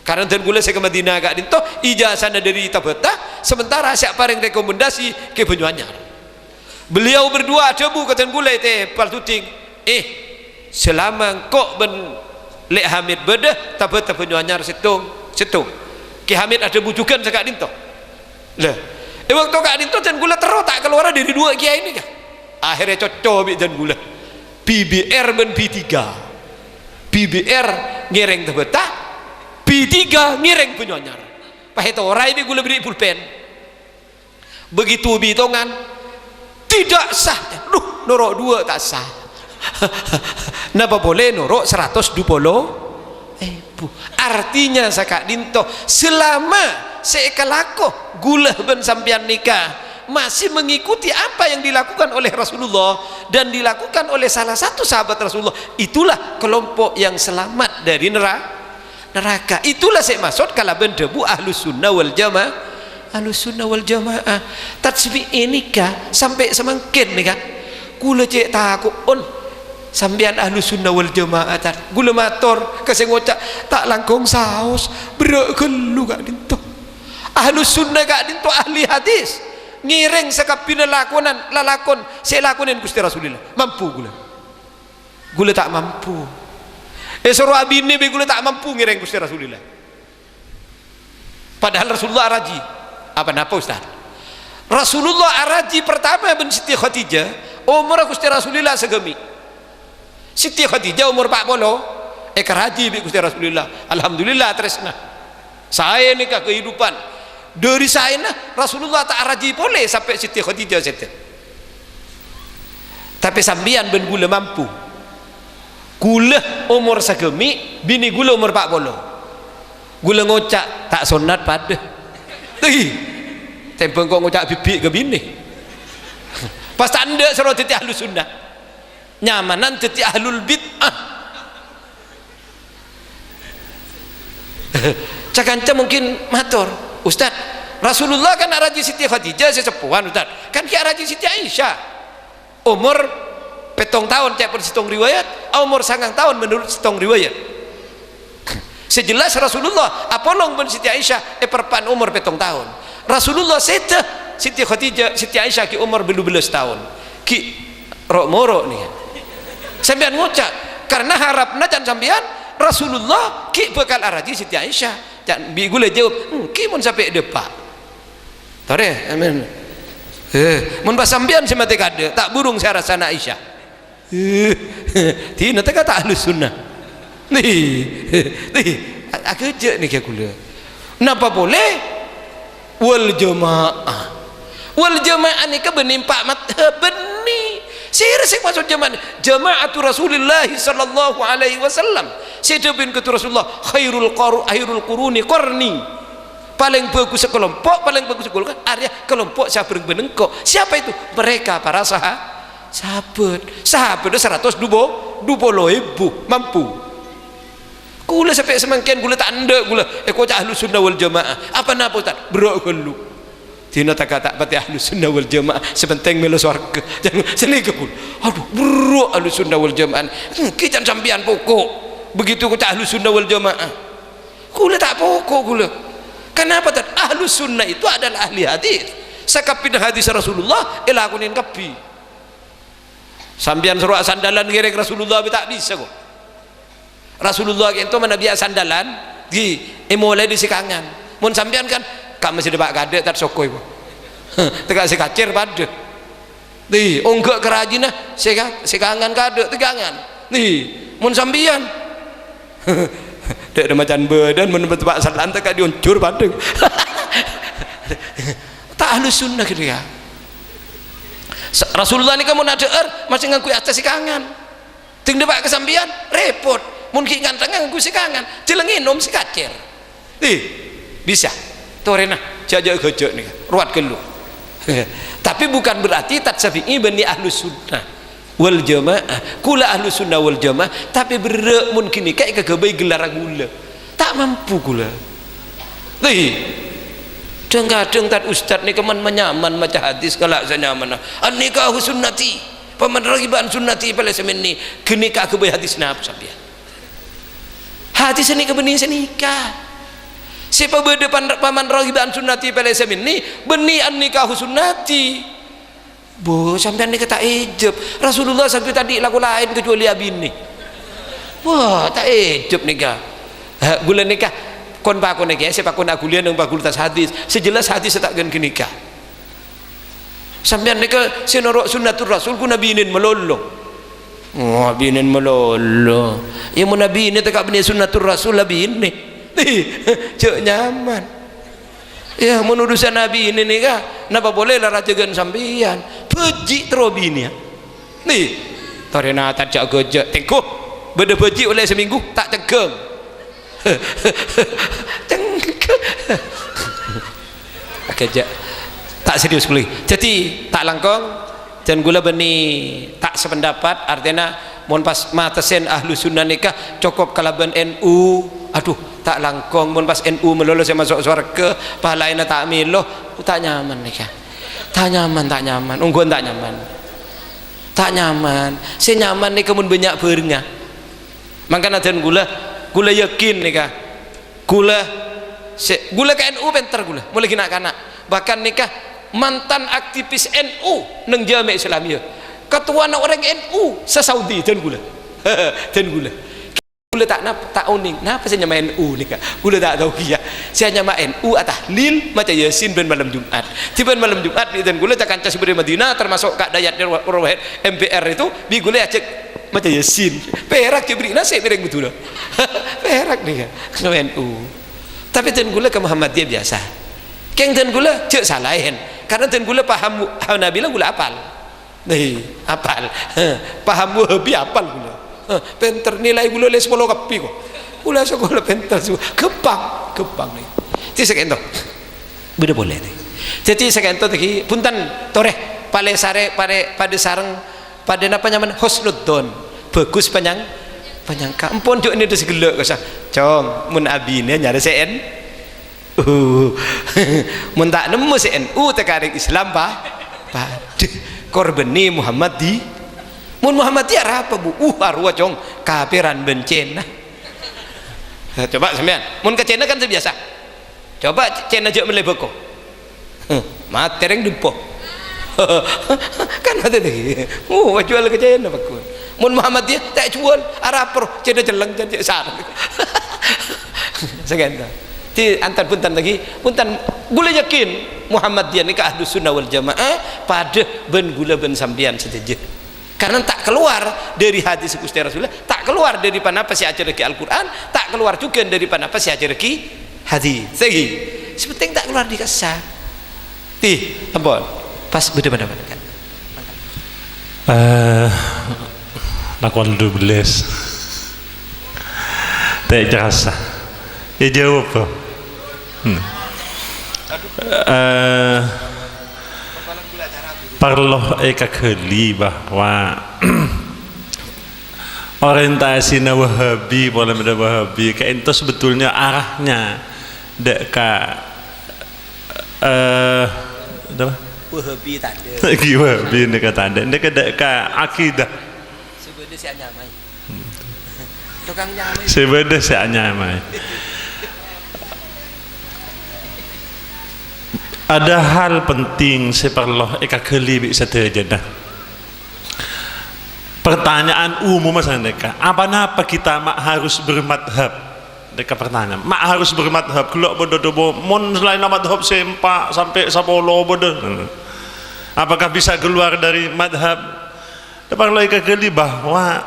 E: karena dan gula saya ke Madinah gak dinto ijazahnya dari Tabeta sementara siapa paling rekomendasi ke Banyuanyar beliau berdua ada bu kata gula itu paltuting selama kok ben Lek Hamid bedah Tabeta Banyuanyar situng Ki Hamid ada bujukan sekak dinto lah waktu kak dinto dan gula terus tak keluar dari dua kiai ini kan akhirnya cocok dan gula PBR ben P3 PBR ngereng Tabeta P3 ngereng Banyuanyar pahit orang ini gula beri pulpen begitu bitongan tidak sah norok dua tak sah napa boleh norok 120 artinya sakak dinto selama seekalakoh gula ben sampian nikah masih mengikuti apa yang dilakukan oleh Rasulullah dan dilakukan oleh salah satu sahabat Rasulullah itulah kelompok yang selamat dari neraka itulah saya maksud kalau bendebu Ahlus Sunnah wal Jamaah tatsbih ini kah sampai semangkin nih kan gula cek takut sambian Ahlus Sunnah wal Jamaah gula mator kasih ngocak tak langkong saus berak gelu gak dinto Ahlus Sunnah gak dinto ahli hadis ngiring sekapina lalakon saya lakonin Gusti Rasulullah mampu gula tak mampu suruh abini gula tak mampu ngiring Gusti Rasulullah padahal Rasulullah raji apa napa Ustaz Rasulullah araji pertama ben Siti Khadijah umur Gusti Rasulullah segemi. Siti Khadijah umur 40 karaji bi Gusti Rasulullah. Alhamdulillah tresna saya nikah kehidupan dari saya nah Rasulullah tak araji boleh sampai Siti Khadijah setel. Tapi sambian ben gula mampu gula umur segemi bini gula umur 40 gula ngocak tak sunat pada tempeng kok ngocak bibi ke bini pas tanda suruh titi ahlus sunnah nyamanan titi ahlul bid'ah cakanca mungkin matur Ustaz Rasulullah kan araji Siti Khadijah sesepuhan Ustaz kan ki araji Siti Aisyah umur 7 tahun cek persitong riwayat umur 9 tahun menurut sitong riwayat sejelas Rasulullah apolong ben Siti Aisyah perpan umur 7 tahun Rasulullah seta Siti Khadijah Siti Aisyah ki umur 12 tahun ki rok morok nih sampean ngucap karena harapna can sampean Rasulullah ki bakal araji Siti Aisyah can bi gule jawab ki mun sampai depak tore amin mun pas sampean semate kade tak burung saya rasa Aisyah tina tak kata ahlus sunnah nih aku je nih kula napa boleh wal jamaah ni ke benih pak madhab benih sirik maksud jama'atu Rasulullah sallallahu alaihi wasallam sidabin ketu Rasulullah khairul quruni qarni paling bagus sekelompok paling bagus segolongan area kelompok sabar benengkok siapa itu mereka para sahabat 120 mampu gula sampai semangkian gula tak anda gula kau cak ahlus sunnah wal jamaah apa napa Ustaz bro gelu tina tak kata pati ahlus sunnah wal jamaah sepenting melo surga jangan seni kepul aduh bro ahlus sunnah wal jamaah kican sampian pokok begitu kau cak ahlus sunnah wal jamaah gula tak pokok gula kenapa Ustaz ahlus sunnah itu adalah ahli hadis sakapin hadis Rasulullah elakunin kapi sampian seruak sandalan gerek Rasulullah tak bisa kok Rasulullah itu mana biasa sandalan di mulai di sikangan mun sampean kan kak masih depak gade tak sokoi bu tegak si kacir pada di onggak kerajinah sikangan gade tegangan di mun sampean dek ada macam badan mun depak sandalan tegak diuncur pada tak ahlus sunnah gitu ya Rasulullah ni kamu nak deer masih ngangkui atas sikangan ting depak kesambian repot mungkin nganteng aku sikangan jelengin om si kacir bisa torena jajak gejek nih ruat gelu tapi bukan berarti tatsyafi'i bani ahlus sunnah wal jamaah kula ahlus sunnah wal jamaah tapi berek mungkin kayak kegebai gelar gula tak mampu gula kadang tat ustad ni keman menyaman macam hadis kalak senyaman an-nikahu sunnati paman ragiban sunnati pada semen ni kenikah kebai hadis napa sampean hadis ini kebening senikah siapa berdepan paman ragiban sunnati pada semen ni benih an-nikahu sunnati bo sampean ni kata ejeb Rasulullah sampai tadi laku lain kecuali abini wah tak ejeb nikah gula nikah kon pakon nikah siapa kon aku lian yang fakultas hadis sejelas hadis tak gen nikah sampean nikah sinoro sunnatur rasul ku nabinin melolong wah binin melolo yang mau nabi ini tak bini sunnatur rasul nabi ini cek nyaman ya menudusan nabi ini nih kah napa boleh lah rajagan sambian peji terobi ini nih torena tak cak gojek tengkuh beda peji oleh seminggu tak cegeng cengkeh kejak tak serius boleh jadi tak langkong dan gula beni tak sependapat artinya mohon pas matesen ahlu sunnah nikah cukup kalaban NU aduh tak langkong mohon pas NU melolos saya masuk surga pahalanya tak miloh tak nyaman nikah tak nyaman ungguan tak nyaman saya nyaman nih kemun banyak berengah makanya dan gula yakin nikah gula ke NU bentar gula mulai kena bahkan nikah mantan aktivis NU neng jami Islamiyah ketua orang NU se Saudi dan gula Gula tak uning. Kenapa saya nyama NU nih kak? Gula tak tahu ya. Saya nyama NU tahlil macam Yasin ben malam Jumat. Tiba malam Jumat dan gula tak kancah sebenarnya Madinah termasuk kak dayat Rawahid MPR itu bi gula acek macam Yasin. Perak ke beri nasi mereng betul. Perak nih kak. Nyama NU. Tapi dan gula ke Muhammadiyah biasa. Keng dan gula cek salahin. Karena dan gula paham Hanabilah gula apal. Nih apal. Paham Wahabi apal gula. Penter nilai gula les 10 kapi kok. Gula sekolah penter semua. Kepang nih. Jadi sekento. Beda boleh nih. Jadi sekento tadi punten toreh pada sarang pada apa nyaman husnudzon. Bagus penyangka. Ampun juk ini segala kesah. Cong mun abine nyari CN. Mun tak nemu CNU tekarik Islam pada korbeni Muhammad di mun Muhammadiyah apa bu? Arwah cong kafiran bencena. Coba sampean, mun ke Cina kan biasa. Coba Cina aja meleboko. Matereng dempo. Kan ada lagi. Jual ke Cina bagus. Mun Muhammadiyah tak jual arapro Cina jeleng jadi sar. Sekian. Di antar punten lagi, punten gula yakin Muhammadiyah ni ke Ahlus Sunnah wal Jamaah pada ben gula ben sambian setuju. Karena tak keluar dari hadis Gusti Rasulullah, tak keluar dari panapa si ajar Al-Quran, tak keluar juga dari panapa si ajar hadis. Segi, sepenting tak keluar di kasah. Ampun, pas beda kan.
F: Nakon 12. Tak terasa. Ya jawab apa? Perlu kekeli bahwa orientasi Wahabi, pola Wahabi kayak itu sebetulnya arahnya dekat
E: Wahabi tanda.
F: Wahabi dekat tanda, dekat akidah.
E: Sebenarnya si anyamai. Tukang nyamai.
F: Sebenarnya si anyamai. Ada hal penting saya perlu kali bisa terjadi. Pertanyaan umum masalah mereka, apa kita harus bermadhab? Mereka pertanyaan, harus bermadhab. Kalau bodoh mon selain madhab sempak sampai 10 bodoh. Apakah bisa keluar dari madhab? Perlu kali bahwa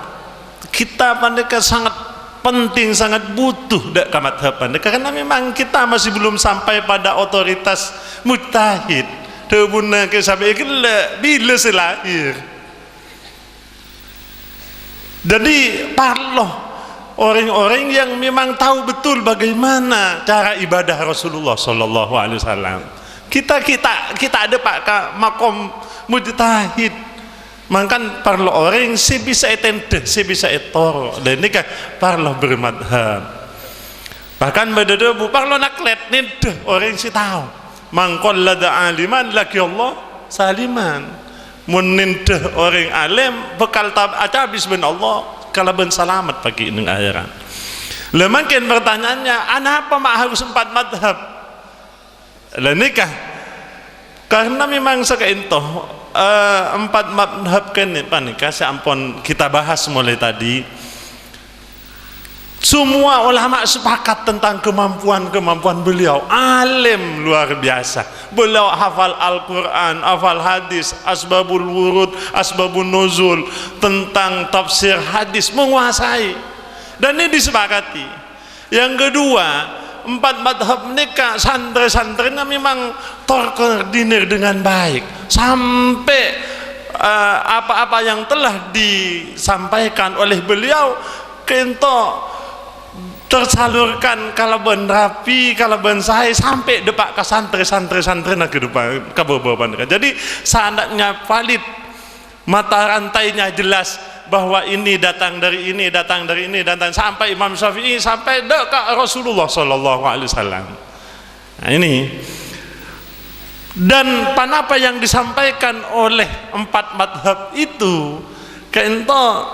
F: kita mereka sangat penting, sangat butuh dak ke madhab karena memang kita masih belum sampai pada otoritas mujtahid tebuna ke sampai bila selahir. Jadi perlu orang-orang yang memang tahu betul bagaimana cara ibadah Rasulullah sallallahu alaihi wasallam. Kita ada pak makom mujtahid. Makan perlu orang si bisa etende, si bisa etor, dan ini kan perlu bermadhab. Bahkan bedada bu perlu naklet nih orang si tahu. Mangkol lada aliman laki Allah saliman. Menindah orang alim bekal habis ben Allah kalau ben selamat pagi ini akhirat. Lah makin pertanyaannya, apa harus 4 madhab? Lah nikah karena memang sekaintoh 4 madhab kan panika seampun kita bahas mulai tadi. Semua ulama sepakat tentang kemampuan beliau, alim luar biasa. Beliau hafal Al-Quran, hafal hadis, asbabul wurud, asbabun nuzul, tentang tafsir hadis, menguasai. Dan ini disepakati. Yang kedua, 4 madhab nikah santri-santrinya memang terkoordinir dengan baik sampai apa-apa yang telah disampaikan oleh beliau kento tersalurkan kalau ben rapi, kalau ben sahih sampai depak ke santri-santri nak ke depan ke bawah. Jadi seandainya valid, mata rantainya jelas bahwa ini datang dari ini, datang sampai Imam Syafi'i sampai dekat Rasulullah sallallahu alaihi wasallam. Nah ini. Dan panapa yang disampaikan oleh 4 madhab itu kento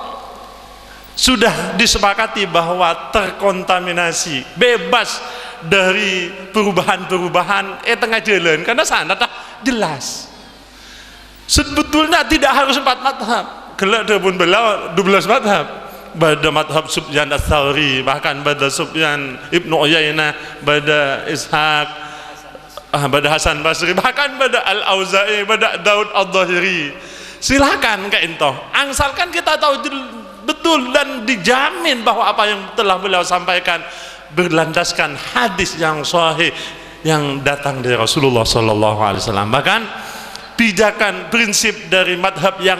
F: sudah disepakati bahwa terkontaminasi, bebas dari perubahan-perubahan tengah jalan, karena sana dah jelas. Sebetulnya tidak harus 4 madhab. Kelak pun belau 12 madhab. pada madhab Sufyan Ats-Tsauri, bahkan pada Sufyan Ibnu Uyainah, pada Ishaq, pada Hasan Basri, bahkan pada Al-Auza'i, pada Daud Al-Dhahiri. Silakan ke ento, angsalkan kita tahu betul dan dijamin bahwa apa yang telah beliau sampaikan berlandaskan hadis yang sahih yang datang dari Rasulullah sallallahu alaihi wasallam. Bahkan pijakan prinsip dari madhab yang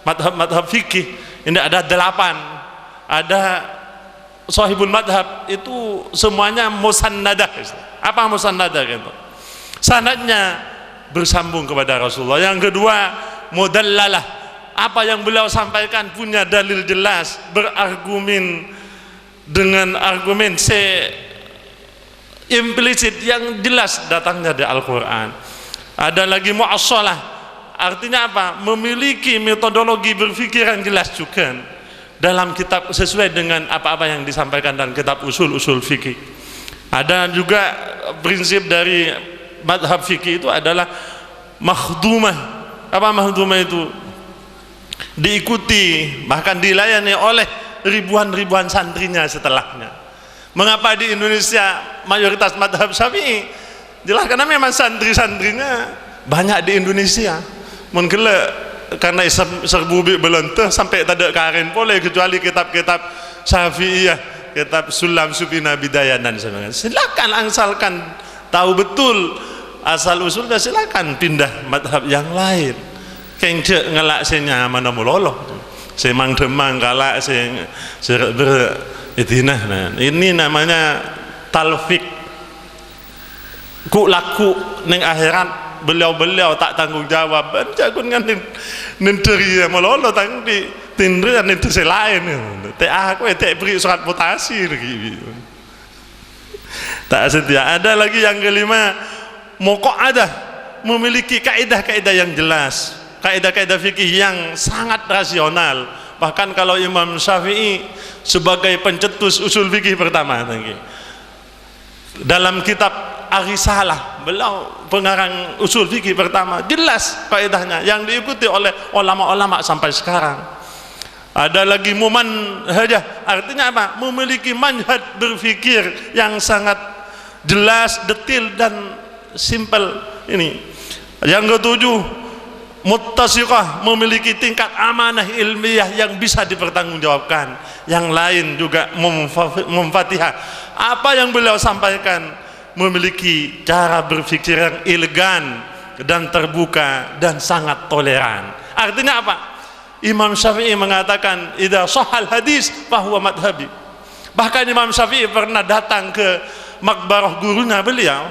F: madhab fikih ini ada 8, ada sahibul madhab, itu semuanya musannadah. Apa musannadah gitu? Sanadnya bersambung kepada Rasulullah. Yang kedua mudallalah, apa yang beliau sampaikan punya dalil jelas, berargumen dengan argumen implisit yang jelas datangnya dari Al-Quran. Ada lagi mu'assalah, artinya apa? Memiliki metodologi berpikir yang jelas juga dalam kitab sesuai dengan apa-apa yang disampaikan dalam kitab usul-usul fikih. Ada juga prinsip dari madhab fikih itu adalah makhdumah. Apa makhdumah itu? Diikuti bahkan dilayani oleh ribuan santrinya setelahnya. Mengapa di Indonesia mayoritas madhab Syafi'i? Jelas karena memang santri-santrinya banyak di Indonesia. Mungkin karena serbu belenteh sampai tak ada karen boleh kecuali kitab-kitab Syafi'iyah, kitab Sulam Supina Bidayah dan sebagainya. Silakan angsalkan tahu betul asal usulnya, silakan pindah madhab yang lain. Kengcek ngelak senya mana muloloh, semang demang kalak sing beritinah. Nah, ini namanya talfik. Ku laku neng akhirat beliau tak tanggung jawab. Jagun kan nenteri muloloh tang di tindri nenteri lain. Teh aku teh beri surat mutasi lagi. Tak setia. Ada lagi yang kelima, muqaddah, memiliki kaidah-kaidah yang jelas, kaidah-kaidah fikih yang sangat rasional. Bahkan kalau Imam Syafi'i sebagai pencetus usul fikih pertama dalam kitab Ar-Risalah, beliau pengarang usul fikih pertama, jelas kaidahnya yang diikuti oleh ulama-ulama sampai sekarang. Ada lagi mumanhajah, artinya apa? Memiliki manhaj berfikir yang sangat jelas, detil dan simpel ini. Yang ketujuh, muttasiqah, memiliki tingkat amanah ilmiah yang bisa dipertanggungjawabkan. Yang lain juga memfatihah. Apa yang beliau sampaikan memiliki cara berpikir yang elegan dan terbuka dan sangat toleran. Artinya apa? Imam Syafi'i mengatakan idza shahal hadis fahuwa madhabi. Bahkan Imam Syafi'i pernah datang ke makbarah gurunya beliau,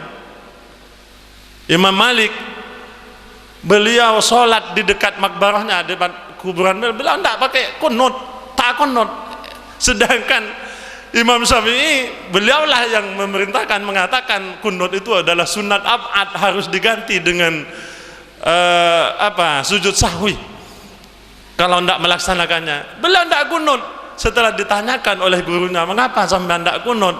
F: Imam Malik. Beliau sholat di dekat makbarahnya, di dekat kuburan beliau tidak pakai kunut, tak kunut. Sedangkan Imam Syafi'i, beliaulah yang memerintahkan, mengatakan kunut itu adalah sunat ab'ad, harus diganti dengan sujud sahwi kalau tidak melaksanakannya. Beliau tidak kunut. Setelah ditanyakan oleh gurunya, mengapa sampai tidak kunut?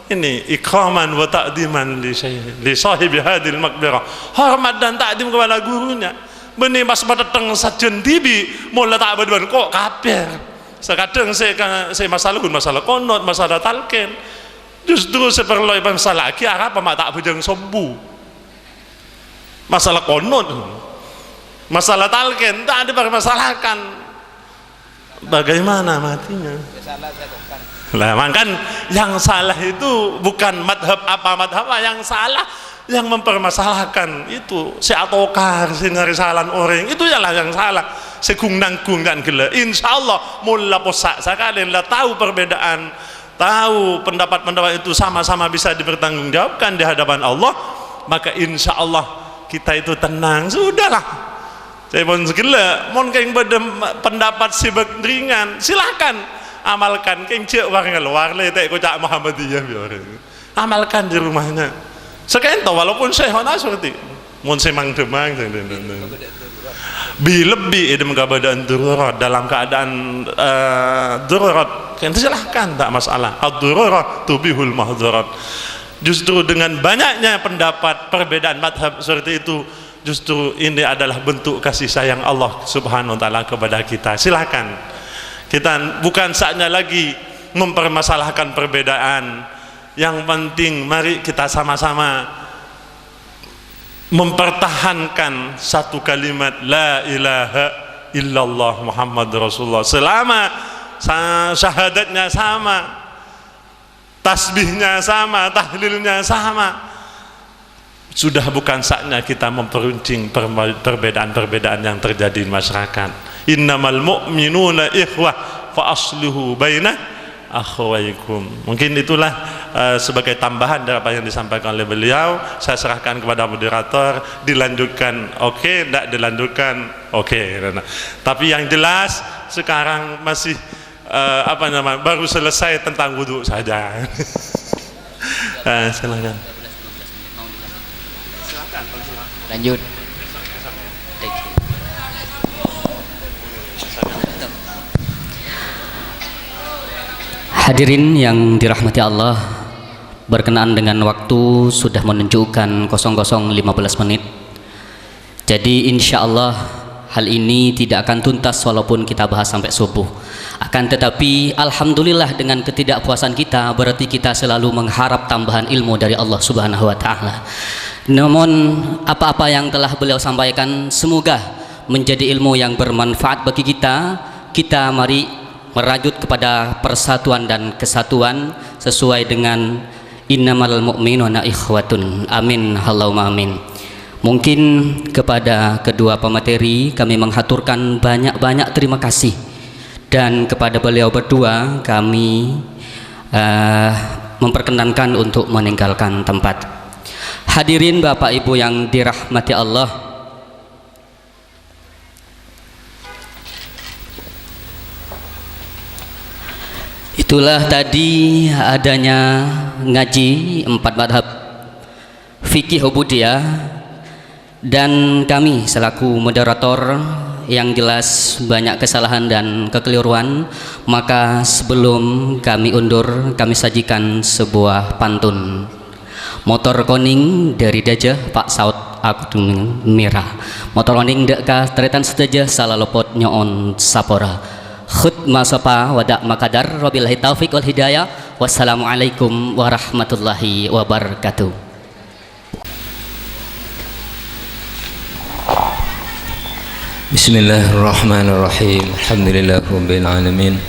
F: Ini ikraman wa ta'diman li sahibi hadil makbirah, hormat dan ta'dim kepada gurunya. Benih mas badeteng sajen tibi mula tak berban kok kafir. Sekadang saya masalah konot, masalah talqin. Justru seperti masalah lagi apa mak tak bujang sombu. Masalah konot, masalah talqin tak dipermasalahkan. Bagaimana matinya? Lah, makan yang salah itu bukan madhab apa yang salah, yang mempermasalahkan itu si atokar, si ngarisalan orang itu ialah yang salah. Sekung nangkung dan gila. Insyaallah mulla posak sekalian lah tahu perbedaan, tahu pendapat-pendapat itu sama-sama bisa dipertanggungjawabkan di hadapan Allah, maka insyaallah kita itu tenang. Sudahlah. Saya pun segala, mon keng pendapat si ringan, silakan amalkan. Keng cek warga luar le tak kocak Muhammadiyah biar amalkan di rumahnya sekento walaupun sehona seperti mon semang demang lebih idem keadaan darurat, dalam keadaan darurat kento silahkan, tak masalah. Ad-darurat tubihul mahdurat. Justru dengan banyaknya pendapat perbedaan madhab seperti itu, justru ini adalah bentuk kasih sayang Allah subhanahu wa ta'ala kepada kita. Silahkan Kita bukan saatnya lagi mempermasalahkan perbedaan. Yang penting mari kita sama-sama mempertahankan satu kalimat la ilaha illallah Muhammad Rasulullah. Selama syahadatnya sama, tasbihnya sama, tahlilnya sama, sudah bukan saatnya kita memperuncing perbedaan-perbedaan yang terjadi di masyarakat. Innamal mu'minuna ikhwah fa aslihu baina akhwaikum. Mungkin itulah sebagai tambahan dari apa yang disampaikan oleh beliau. Saya serahkan kepada moderator, dilanjutkan oke, tidak dilanjutkan oke. Tapi yang jelas sekarang masih baru selesai tentang wudhu saja. Silakan.
B: Lanjut. Hadirin yang dirahmati Allah, berkenaan dengan waktu sudah menunjukkan 00.15 menit. Jadi insya Allah hal ini tidak akan tuntas walaupun kita bahas sampai subuh. Akan tetapi alhamdulillah dengan ketidakpuasan kita berarti kita selalu mengharap tambahan ilmu dari Allah Subhanahu wa taala. Namun apa-apa yang telah beliau sampaikan semoga menjadi ilmu yang bermanfaat bagi kita. Kita mari merajut kepada persatuan dan kesatuan sesuai dengan innamal mu'minuna ikhwatun. Amin Allahumma amin. Mungkin kepada kedua pemateri kami menghaturkan banyak-banyak terima kasih, dan kepada beliau berdua kami memperkenankan untuk meninggalkan tempat. Hadirin Bapak Ibu yang dirahmati Allah, itulah tadi adanya ngaji 4 madhab fikih ubudiyah, dan kami selaku moderator yang jelas banyak kesalahan dan kekeliruan. Maka sebelum kami undur, kami sajikan sebuah pantun. Motor koning dari Dajah Pak Saud Abdul Mirah, motor koning deka teretan sedaja salah lopot nyoon sapora. Khut masapa wadak makadar wabillahi taufiq wal hidayah. Wassalamualaikum warahmatullahi wabarakatuh.
C: Bismillahirrahmanirrahim. Alhamdulillahirabbil alamin.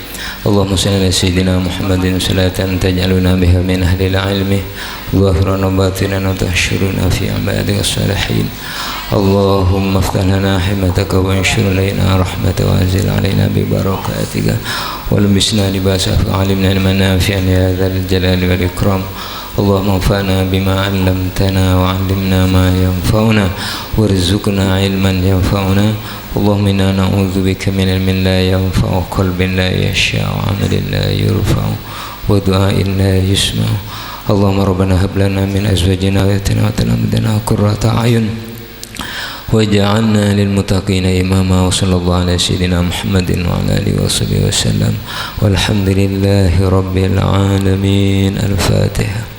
C: Allahumma shalli ala sayyidina Muhammadin salatan taj'aluna biha min ahli al-ilmi zahiran wa batinan wa tahsyuruna fi ibadika as-salihin. Allahumma iftah lana himataka wa anshur alaina rahmataka wa anzil alaina bi barakatika wa lubisna libasa fa'alimna ilman nafi'an ya dzal jalali wal ikram. Allahumma anfa'na bima 'allamtana wa 'allimna ma yanfa'una warzuqna ilman yanfa'una. Allahumma inna na'udzubika min ilmin la yanfa'u, qalbin la yasha'u, 'amalin la yurfa'u, wa du'a'in la yusma'u. Allahumma rabbana hab lana min azwajina wa dhurriyyatina qurrata a'yun waj'alna lil muttaqina imama. Wa sallallahu ala sayyidina Muhammadin wa ala alihi wa sahbihi wa sallam. Walhamdulillahi rabbil alamin. Al-Fatihah.